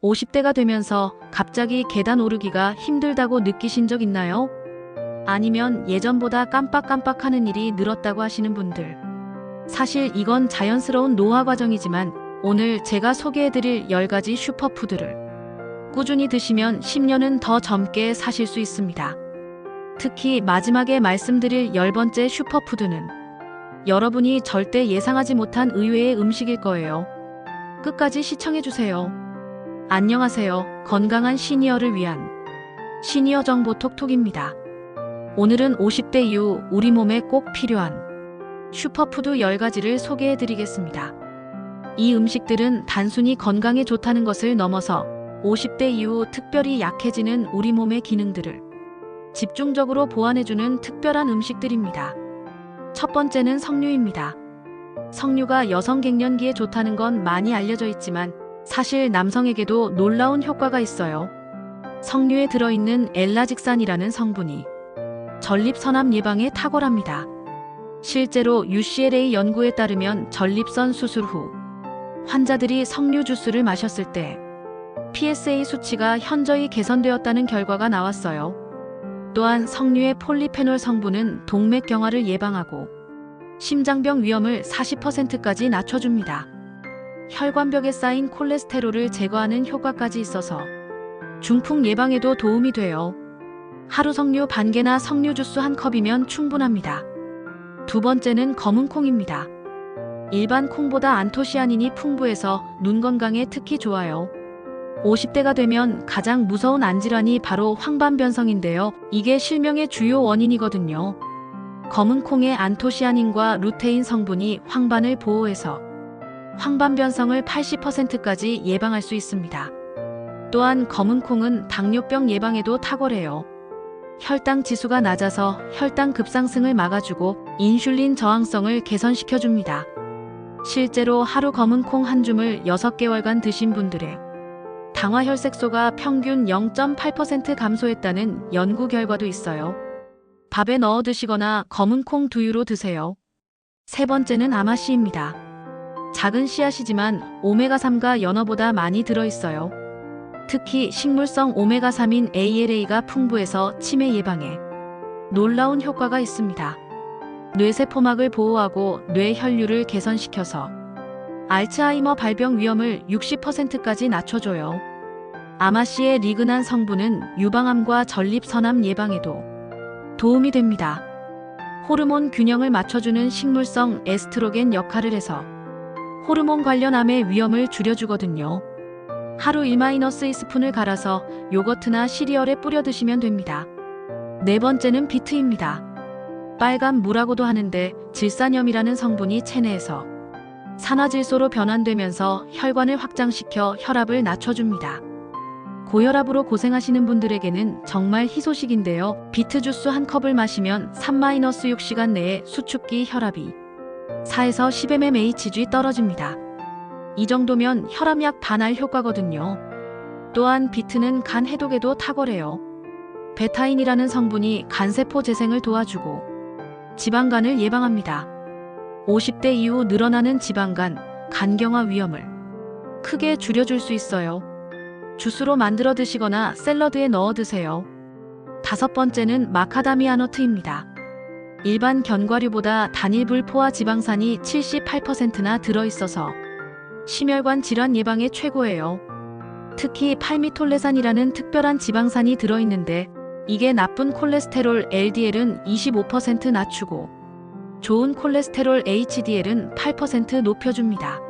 50대가 되면서 갑자기 계단 오르기가 힘들다고 느끼신 적 있나요? 아니면 예전보다 깜빡깜빡하는 일이 늘었다고 하시는 분들. 사실 이건 자연스러운 노화 과정이지만 오늘 제가 소개해드릴 10가지 슈퍼푸드를 꾸준히 드시면 10년은 더 젊게 사실 수 있습니다. 특히 마지막에 말씀드릴 10번째 슈퍼푸드는 여러분이 절대 예상하지 못한 의외의 음식일 거예요. 끝까지 시청해주세요. 안녕하세요. 건강한 시니어를 위한 시니어 정보 톡톡입니다. 오늘은 50대 이후 우리 몸에 꼭 필요한 슈퍼푸드 10가지를 소개해드리겠습니다. 이 음식들은 단순히 건강에 좋다는 것을 넘어서 50대 이후 특별히 약해지는 우리 몸의 기능들을 집중적으로 보완해주는 특별한 음식들입니다. 첫 번째는 석류입니다. 석류가 여성 갱년기에 좋다는 건 많이 알려져 있지만 사실 남성에게도 놀라운 효과가 있어요. 석류에 들어있는 엘라직산이라는 성분이 전립선암 예방에 탁월합니다. 실제로 UCLA 연구에 따르면 전립선 수술 후 환자들이 석류 주스를 마셨을 때 PSA 수치가 현저히 개선되었다는 결과가 나왔어요. 또한 석류의 폴리페놀 성분은 동맥경화를 예방하고 심장병 위험을 40%까지 낮춰줍니다. 혈관벽에 쌓인 콜레스테롤을 제거하는 효과까지 있어서 중풍 예방에도 도움이 돼요. 하루 석류 반 개나 석류 주스 한 컵이면 충분합니다. 두 번째는 검은 콩입니다. 일반 콩보다 안토시아닌이 풍부해서 눈 건강에 특히 좋아요. 50대가 되면 가장 무서운 안질환이 바로 황반변성인데요. 이게 실명의 주요 원인이거든요. 검은 콩의 안토시아닌과 루테인 성분이 황반을 보호해서 황반변성을 80%까지 예방할 수 있습니다. 또한 검은 콩은 당뇨병 예방에도 탁월해요. 혈당 지수가 낮아서 혈당 급상승을 막아주고 인슐린 저항성을 개선시켜줍니다. 실제로 하루 검은 콩 한 줌을 6개월간 드신 분들의 당화혈색소가 평균 0.8% 감소했다는 연구 결과도 있어요. 밥에 넣어 드시거나 검은 콩 두유로 드세요. 세 번째는 아마씨입니다. 작은 씨앗이지만 오메가3가 연어보다 많이 들어있어요. 특히 식물성 오메가3인 ALA가 풍부해서 치매 예방에 놀라운 효과가 있습니다. 뇌세포막을 보호하고 뇌 혈류를 개선시켜서 알츠하이머 발병 위험을 60%까지 낮춰줘요. 아마씨의 리그난 성분은 유방암과 전립선암 예방에도 도움이 됩니다. 호르몬 균형을 맞춰주는 식물성 에스트로겐 역할을 해서 호르몬 관련 암의 위험을 줄여주거든요. 하루 1-2스푼을 갈아서 요거트나 시리얼에 뿌려 드시면 됩니다. 네 번째는 비트입니다. 빨간 무라고도 하는데 질산염이라는 성분이 체내에서 산화질소로 변환되면서 혈관을 확장시켜 혈압을 낮춰줍니다. 고혈압으로 고생하시는 분들에게는 정말 희소식인데요. 비트 주스 한 컵을 마시면 3-6시간 내에 수축기 혈압이 4에서 10mmHg 떨어집니다. 이 정도면 혈압약 반할 효과거든요. 또한 비트는 간 해독에도 탁월해요. 베타인이라는 성분이 간세포 재생을 도와주고 지방간을 예방합니다. 50대 이후 늘어나는 지방간, 간경화 위험을 크게 줄여줄 수 있어요. 주스로 만들어 드시거나 샐러드에 넣어 드세요. 다섯 번째는 마카다미아 너트입니다. 일반 견과류보다 단일 불포화 지방산이 78%나 들어있어서 심혈관 질환 예방에 최고예요. 특히 팔미톨레산이라는 특별한 지방산이 들어있는데 이게 나쁜 콜레스테롤 LDL은 25% 낮추고 좋은 콜레스테롤 HDL은 8% 높여줍니다.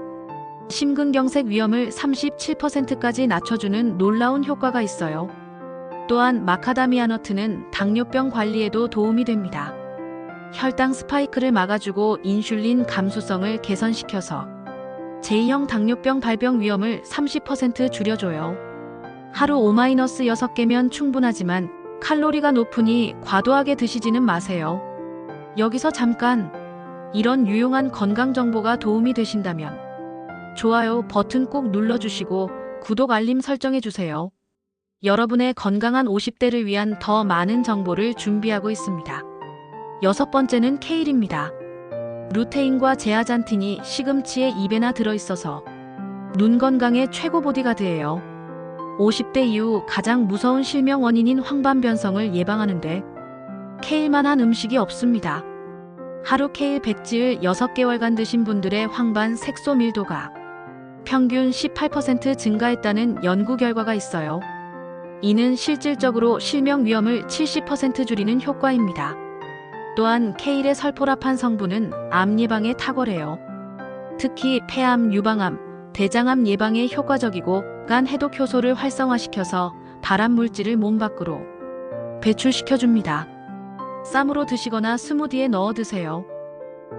심근경색 위험을 37%까지 낮춰주는 놀라운 효과가 있어요. 또한 마카다미아 너트는 당뇨병 관리에도 도움이 됩니다. 혈당 스파이크를 막아주고 인슐린 감수성을 개선시켜서 제2형 당뇨병 발병 위험을 30% 줄여줘요. 하루 5-6개면 충분하지만 칼로리가 높으니 과도하게 드시지는 마세요. 여기서 잠깐 이런 유용한 건강 정보가 도움이 되신다면 좋아요 버튼 꼭 눌러주시고 구독 알림 설정해주세요. 여러분의 건강한 50대를 위한 더 많은 정보를 준비하고 있습니다. 여섯 번째는 케일입니다. 루테인과 제아잔틴이 시금치에 2배나 들어있어서 눈 건강의 최고 보디가드예요. 50대 이후 가장 무서운 실명 원인인 황반변성을 예방하는데 케일만한 음식이 없습니다. 하루 케일 백지를 6개월간 드신 분들의 황반 색소 밀도가 평균 18% 증가했다는 연구 결과가 있어요. 이는 실질적으로 실명 위험을 70% 줄이는 효과입니다. 또한 케일의 설포라판 성분은 암 예방에 탁월해요. 특히 폐암, 유방암, 대장암 예방에 효과적이고 간 해독 효소를 활성화시켜서 발암 물질을 몸 밖으로 배출시켜줍니다. 쌈으로 드시거나 스무디에 넣어 드세요.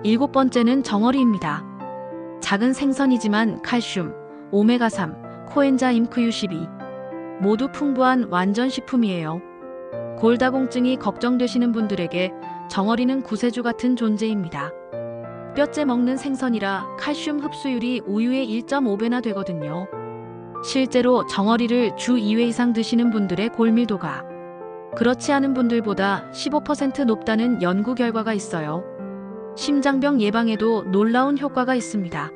7번째는 정어리입니다. 작은 생선이지만 칼슘, 오메가3, 코엔자임 Q12 모두 풍부한 완전 식품이에요. 골다공증이 걱정되시는 분들에게 정어리는 구세주 같은 존재입니다. 뼈째 먹는 생선이라 칼슘 흡수율이 우유의 1.5배나 되거든요. 실제로 정어리를 주 2회 이상 드시는 분들의 골밀도가 그렇지 않은 분들보다 15% 높다는 연구 결과가 있어요. 심장병 예방에도 놀라운 효과가 있습니다.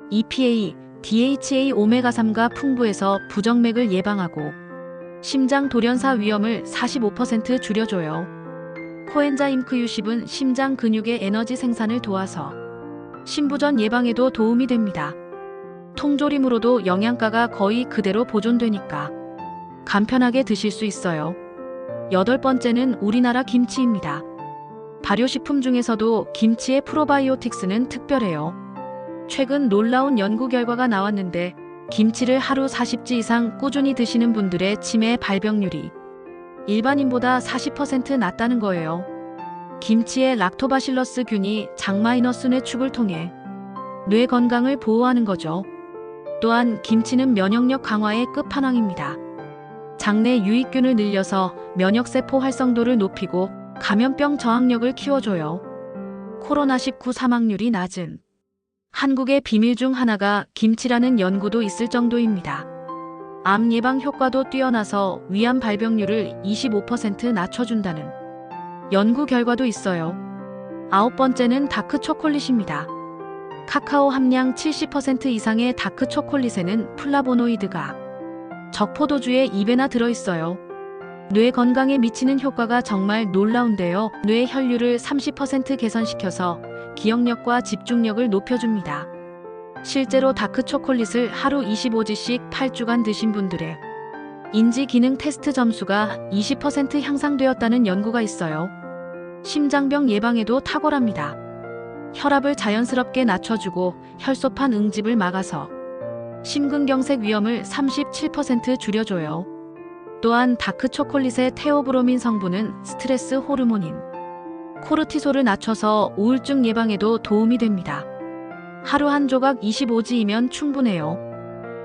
EPA, DHA 오메가3가 풍부해서 부정맥을 예방하고 심장 돌연사 위험을 45% 줄여줘요. 코엔자임 Q10은 심장 근육의 에너지 생산을 도와서 심부전 예방에도 도움이 됩니다. 통조림으로도 영양가가 거의 그대로 보존되니까 간편하게 드실 수 있어요. 8번째는 우리나라 김치입니다. 발효식품 중에서도 김치의 프로바이오틱스는 특별해요. 최근 놀라운 연구 결과가 나왔는데 김치를 하루 40지 이상 꾸준히 드시는 분들의 치매 발병률이 일반인보다 40% 낮다는 거예요. 김치의 락토바실러스 균이 장마이너스 뇌축을 통해 뇌 건강을 보호하는 거죠. 또한 김치는 면역력 강화의 끝판왕입니다. 장내 유익균을 늘려서 면역세포 활성도를 높이고 감염병 저항력을 키워줘요. 코로나19 사망률이 낮은 한국의 비밀 중 하나가 김치라는 연구도 있을 정도입니다. 암 예방 효과도 뛰어나서 위암 발병률을 25% 낮춰준다는 연구 결과도 있어요. 9번째는 다크 초콜릿입니다. 카카오 함량 70% 이상의 다크 초콜릿에는 플라보노이드가 적포도주의 2배나 들어있어요. 뇌 건강에 미치는 효과가 정말 놀라운데요. 뇌 혈류를 30% 개선시켜서 기억력과 집중력을 높여줍니다. 실제로 다크 초콜릿을 하루 25지씩 8주간 드신 분들의 인지 기능 테스트 점수가 20% 향상되었다는 연구가 있어요. 심장병 예방에도 탁월합니다. 혈압을 자연스럽게 낮춰주고 혈소판 응집을 막아서 심근경색 위험을 37% 줄여줘요. 또한 다크 초콜릿의 테오브로민 성분은 스트레스 호르몬인 코르티솔을 낮춰서 우울증 예방에도 도움이 됩니다. 하루 한 조각 25지이면 충분해요.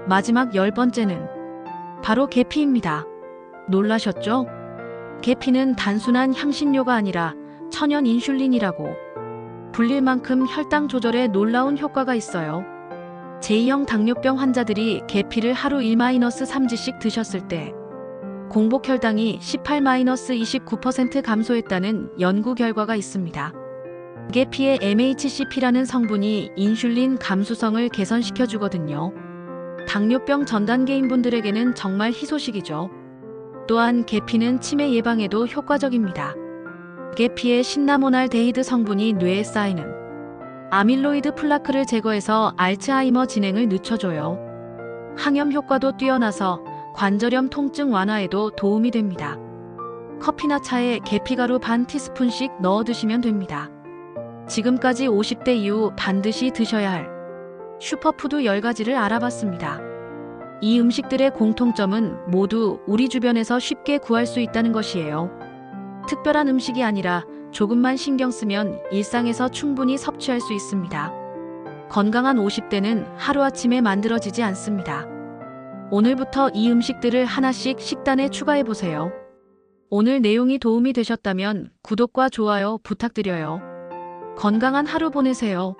마지막 10번째는 바로 계피입니다. 놀라셨죠? 계피는 단순한 향신료가 아니라 천연 인슐린이라고 불릴 만큼 혈당 조절에 놀라운 효과가 있어요. 제2형 당뇨병 환자들이 계피를 하루 1-3지씩 드셨을 때 공복 혈당이 18-29% 감소했다는 연구 결과가 있습니다. 계피의 MHCP라는 성분이 인슐린 감수성을 개선시켜주거든요. 당뇨병 전 단계인 분들에게는 정말 희소식이죠. 또한 계피는 치매 예방에도 효과적입니다. 계피의 신라모날데히드 성분이 뇌에 쌓이는 아밀로이드 플라크를 제거해서 알츠하이머 진행을 늦춰줘요. 항염 효과도 뛰어나서 관절염 통증 완화에도 도움이 됩니다. 커피나 차에 계피가루 반 티스푼씩 넣어 드시면 됩니다. 지금까지 50대 이후 반드시 드셔야 할 슈퍼푸드 10가지를 알아봤습니다. 이 음식들의 공통점은 모두 우리 주변에서 쉽게 구할 수 있다는 것이에요. 특별한 음식이 아니라 조금만 신경 쓰면 일상에서 충분히 섭취할 수 있습니다. 건강한 50대는 하루아침에 만들어지지 않습니다. 오늘부터 이 음식들을 하나씩 식단에 추가해보세요. 오늘 내용이 도움이 되셨다면 구독과 좋아요 부탁드려요. 건강한 하루 보내세요.